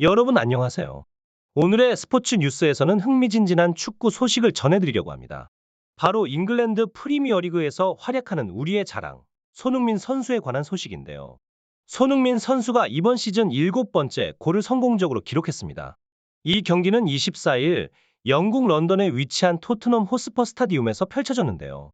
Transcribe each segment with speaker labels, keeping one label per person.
Speaker 1: 여러분 안녕하세요. 오늘의 스포츠 뉴스에서는 흥미진진한 축구 소식을 전해드리려고 합니다. 바로 잉글랜드 프리미어리그에서 활약하는 우리의 자랑, 손흥민 선수에 관한 소식인데요. 손흥민 선수가 이번 시즌 7번째 골을 성공적으로 기록했습니다. 이 경기는 24일 영국 런던에 위치한 토트넘 호스퍼 스타디움에서 펼쳐졌는데요.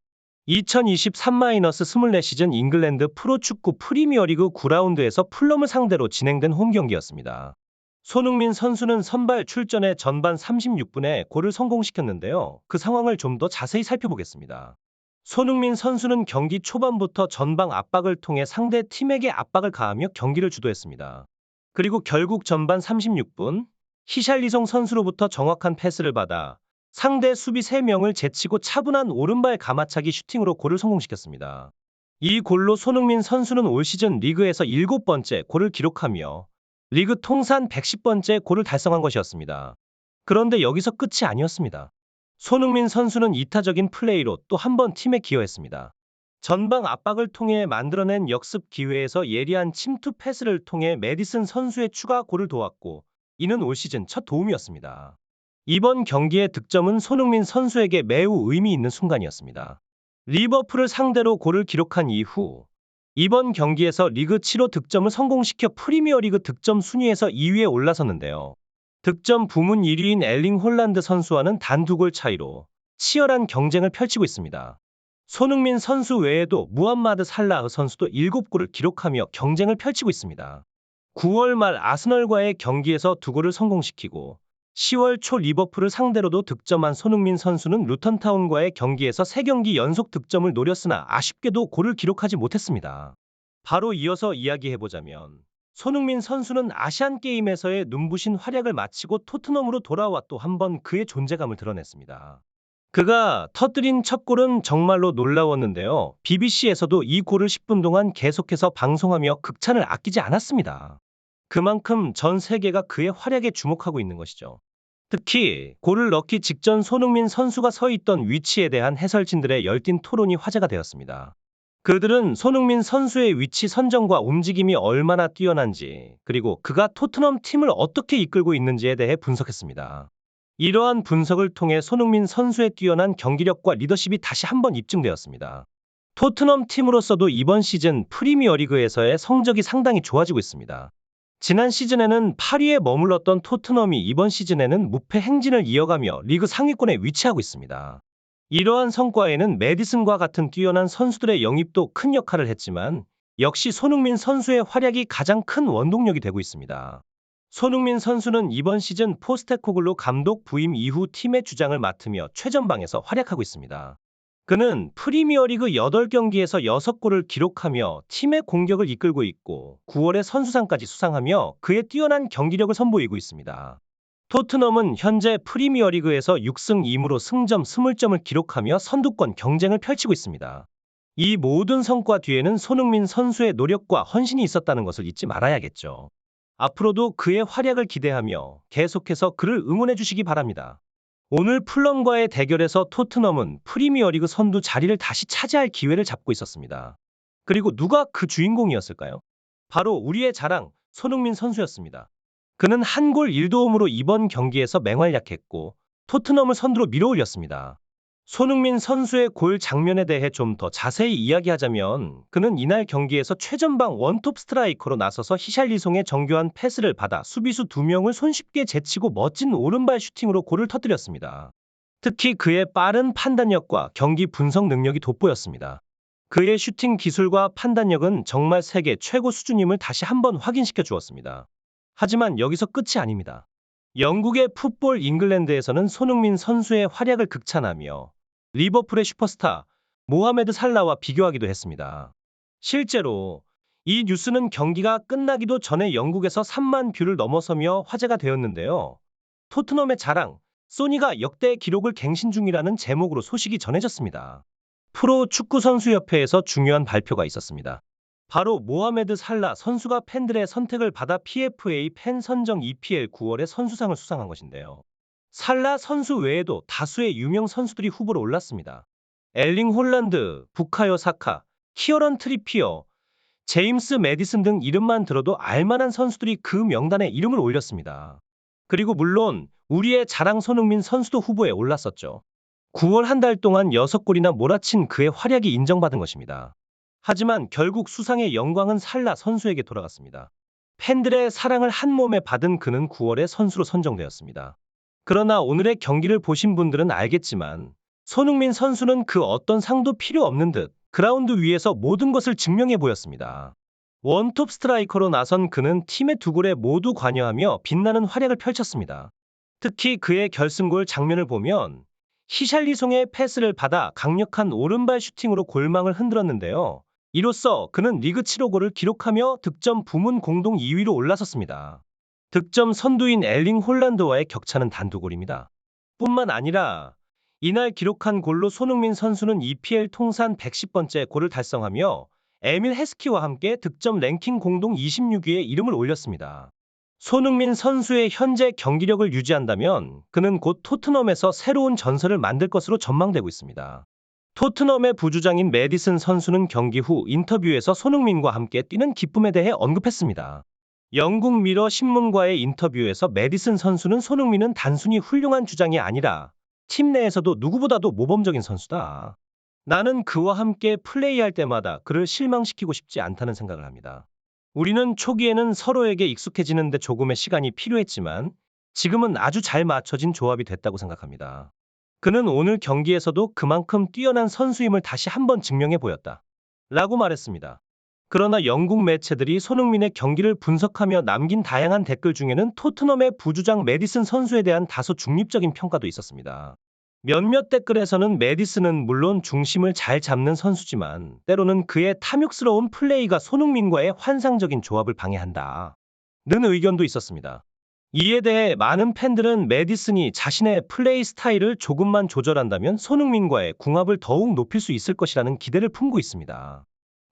Speaker 1: 2023-24 시즌 잉글랜드 프로축구 프리미어리그 9라운드에서 풀럼을 상대로 진행된 홈 경기였습니다. 손흥민 선수는 선발 출전해 전반 36분에 골을 성공시켰는데요. 그 상황을 좀 더 자세히 살펴보겠습니다. 손흥민 선수는 경기 초반부터 전방 압박을 통해 상대 팀에게 압박을 가하며 경기를 주도했습니다. 그리고 결국 전반 36분 히샬리송 선수로부터 정확한 패스를 받아 상대 수비 3명을 제치고 차분한 오른발 가마차기 슈팅으로 골을 성공시켰습니다. 이 골로 손흥민 선수는 올 시즌 리그에서 7번째 골을 기록하며 리그 통산 110번째 골을 달성한 것이었습니다. 그런데 여기서 끝이 아니었습니다. 손흥민 선수는 이타적인 플레이로 또 한 번 팀에 기여했습니다. 전방 압박을 통해 만들어낸 역습 기회에서 예리한 침투 패스를 통해 메디슨 선수의 추가 골을 도왔고, 이는 올 시즌 첫 도움이었습니다. 이번 경기의 득점은 손흥민 선수에게 매우 의미 있는 순간이었습니다. 리버풀을 상대로 골을 기록한 이후 이번 경기에서 리그 7호 득점을 성공시켜 프리미어리그 득점 순위에서 2위에 올라섰는데요. 득점 부문 1위인 엘링 홀란드 선수와는 단 2골 차이로 치열한 경쟁을 펼치고 있습니다. 손흥민 선수 외에도 무함마드 살라흐 선수도 7골을 기록하며 경쟁을 펼치고 있습니다. 9월 말 아스널과의 경기에서 2골을 성공시키고 10월 초 리버풀을 상대로도 득점한 손흥민 선수는 루턴타운과의 경기에서 3경기 연속 득점을 노렸으나 아쉽게도 골을 기록하지 못했습니다. 바로 이어서 이야기해보자면 손흥민 선수는 아시안게임에서의 눈부신 활약을 마치고 토트넘으로 돌아와 또 한 번 그의 존재감을 드러냈습니다. 그가 터뜨린 첫 골은 정말로 놀라웠는데요. BBC에서도 이 골을 10분 동안 계속해서 방송하며 극찬을 아끼지 않았습니다. 그만큼 전 세계가 그의 활약에 주목하고 있는 것이죠. 특히 골을 넣기 직전 손흥민 선수가 서 있던 위치에 대한 해설진들의 열띤 토론이 화제가 되었습니다. 그들은 손흥민 선수의 위치 선정과 움직임이 얼마나 뛰어난지, 그리고 그가 토트넘 팀을 어떻게 이끌고 있는지에 대해 분석했습니다. 이러한 분석을 통해 손흥민 선수의 뛰어난 경기력과 리더십이 다시 한번 입증되었습니다. 토트넘 팀으로서도 이번 시즌 프리미어리그에서의 성적이 상당히 좋아지고 있습니다. 지난 시즌에는 8위에 머물렀던 토트넘이 이번 시즌에는 무패 행진을 이어가며 리그 상위권에 위치하고 있습니다. 이러한 성과에는 메디슨과 같은 뛰어난 선수들의 영입도 큰 역할을 했지만 역시 손흥민 선수의 활약이 가장 큰 원동력이 되고 있습니다. 손흥민 선수는 이번 시즌 포스테코글루 감독 부임 이후 팀의 주장을 맡으며 최전방에서 활약하고 있습니다. 그는 프리미어리그 8경기에서 6골을 기록하며 팀의 공격을 이끌고 있고 9월에 선수상까지 수상하며 그의 뛰어난 경기력을 선보이고 있습니다. 토트넘은 현재 프리미어리그에서 6승 2무로 승점 20점을 기록하며 선두권 경쟁을 펼치고 있습니다. 이 모든 성과 뒤에는 손흥민 선수의 노력과 헌신이 있었다는 것을 잊지 말아야겠죠. 앞으로도 그의 활약을 기대하며 계속해서 그를 응원해 주시기 바랍니다. 오늘 풀럼과의 대결에서 토트넘은 프리미어리그 선두 자리를 다시 차지할 기회를 잡고 있었습니다. 그리고 누가 그 주인공이었을까요? 바로 우리의 자랑, 손흥민 선수였습니다. 그는 한 골 1도움으로 이번 경기에서 맹활약했고 토트넘을 선두로 밀어올렸습니다. 손흥민 선수의 골 장면에 대해 좀 더 자세히 이야기하자면 그는 이날 경기에서 최전방 원톱 스트라이커로 나서서 히샬리송의 정교한 패스를 받아 수비수 2명을 손쉽게 제치고 멋진 오른발 슈팅으로 골을 터뜨렸습니다. 특히 그의 빠른 판단력과 경기 분석 능력이 돋보였습니다. 그의 슈팅 기술과 판단력은 정말 세계 최고 수준임을 다시 한번 확인시켜 주었습니다. 하지만 여기서 끝이 아닙니다. 영국의 풋볼 잉글랜드에서는 손흥민 선수의 활약을 극찬하며 리버풀의 슈퍼스타 모하메드 살라와 비교하기도 했습니다. 실제로 이 뉴스는 경기가 끝나기도 전에 영국에서 3만 뷰를 넘어서며 화제가 되었는데요. 토트넘의 자랑, 소니가 역대 기록을 갱신 중이라는 제목으로 소식이 전해졌습니다. 프로 축구선수협회에서 중요한 발표가 있었습니다. 바로 모하메드 살라 선수가 팬들의 선택을 받아 PFA 팬 선정 EPL 9월에 선수상을 수상한 것인데요. 살라 선수 외에도 다수의 유명 선수들이 후보로 올랐습니다. 엘링 홀란드, 부카요 사카, 키어런 트리피어, 제임스 매디슨 등 이름만 들어도 알만한 선수들이 그 명단에 이름을 올렸습니다. 그리고 물론 우리의 자랑 손흥민 선수도 후보에 올랐었죠. 9월 한 달 동안 6골이나 몰아친 그의 활약이 인정받은 것입니다. 하지만 결국 수상의 영광은 살라 선수에게 돌아갔습니다. 팬들의 사랑을 한 몸에 받은 그는 9월에 선수로 선정되었습니다. 그러나 오늘의 경기를 보신 분들은 알겠지만 손흥민 선수는 그 어떤 상도 필요 없는 듯 그라운드 위에서 모든 것을 증명해 보였습니다. 원톱 스트라이커로 나선 그는 팀의 두 골에 모두 관여하며 빛나는 활약을 펼쳤습니다. 특히 그의 결승골 장면을 보면 히샬리송의 패스를 받아 강력한 오른발 슈팅으로 골망을 흔들었는데요. 이로써 그는 리그 7호 골을 기록하며 득점 부문 공동 2위로 올라섰습니다. 득점 선두인 엘링 홀란드와의 격차는 단두 골입니다. 뿐만 아니라 이날 기록한 골로 손흥민 선수는 EPL 통산 110번째 골을 달성하며 에밀 헤스키와 함께 득점 랭킹 공동 26위에 이름을 올렸습니다. 손흥민 선수의 현재 경기력을 유지한다면 그는 곧 토트넘에서 새로운 전설을 만들 것으로 전망되고 있습니다. 토트넘의 부주장인 매디슨 선수는 경기 후 인터뷰에서 손흥민과 함께 뛰는 기쁨에 대해 언급했습니다. 영국 미러 신문과의 인터뷰에서 매디슨 선수는 손흥민은 단순히 훌륭한 주장이 아니라 팀 내에서도 누구보다도 모범적인 선수다. 나는 그와 함께 플레이할 때마다 그를 실망시키고 싶지 않다는 생각을 합니다. 우리는 초기에는 서로에게 익숙해지는데 조금의 시간이 필요했지만 지금은 아주 잘 맞춰진 조합이 됐다고 생각합니다. 그는 오늘 경기에서도 그만큼 뛰어난 선수임을 다시 한번 증명해 보였다. 라고 말했습니다. 그러나 영국 매체들이 손흥민의 경기를 분석하며 남긴 다양한 댓글 중에는 토트넘의 부주장 매디슨 선수에 대한 다소 중립적인 평가도 있었습니다. 몇몇 댓글에서는 매디슨은 물론 중심을 잘 잡는 선수지만 때로는 그의 탐욕스러운 플레이가 손흥민과의 환상적인 조합을 방해한다. 는 의견도 있었습니다. 이에 대해 많은 팬들은 매디슨이 자신의 플레이 스타일을 조금만 조절한다면 손흥민과의 궁합을 더욱 높일 수 있을 것이라는 기대를 품고 있습니다.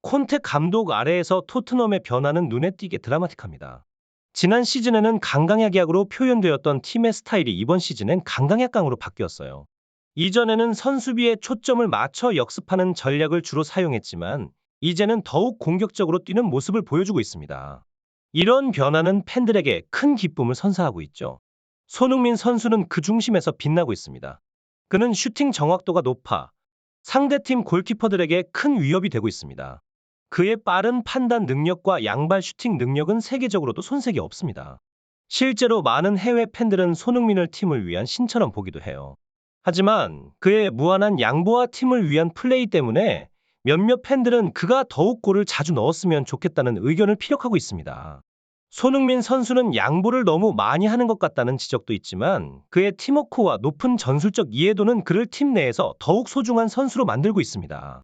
Speaker 1: 콘테 감독 아래에서 토트넘의 변화는 눈에 띄게 드라마틱합니다. 지난 시즌에는 강강약약으로 표현되었던 팀의 스타일이 이번 시즌엔 강강약강으로 바뀌었어요. 이전에는 선수비에 초점을 맞춰 역습하는 전략을 주로 사용했지만 이제는 더욱 공격적으로 뛰는 모습을 보여주고 있습니다. 이런 변화는 팬들에게 큰 기쁨을 선사하고 있죠. 손흥민 선수는 그 중심에서 빛나고 있습니다. 그는 슈팅 정확도가 높아 상대팀 골키퍼들에게 큰 위협이 되고 있습니다. 그의 빠른 판단 능력과 양발 슈팅 능력은 세계적으로도 손색이 없습니다. 실제로 많은 해외 팬들은 손흥민을 팀을 위한 신처럼 보기도 해요. 하지만 그의 무한한 양보와 팀을 위한 플레이 때문에 몇몇 팬들은 그가 더욱 골을 자주 넣었으면 좋겠다는 의견을 피력하고 있습니다. 손흥민 선수는 양보를 너무 많이 하는 것 같다는 지적도 있지만 그의 팀워크와 높은 전술적 이해도는 그를 팀 내에서 더욱 소중한 선수로 만들고 있습니다.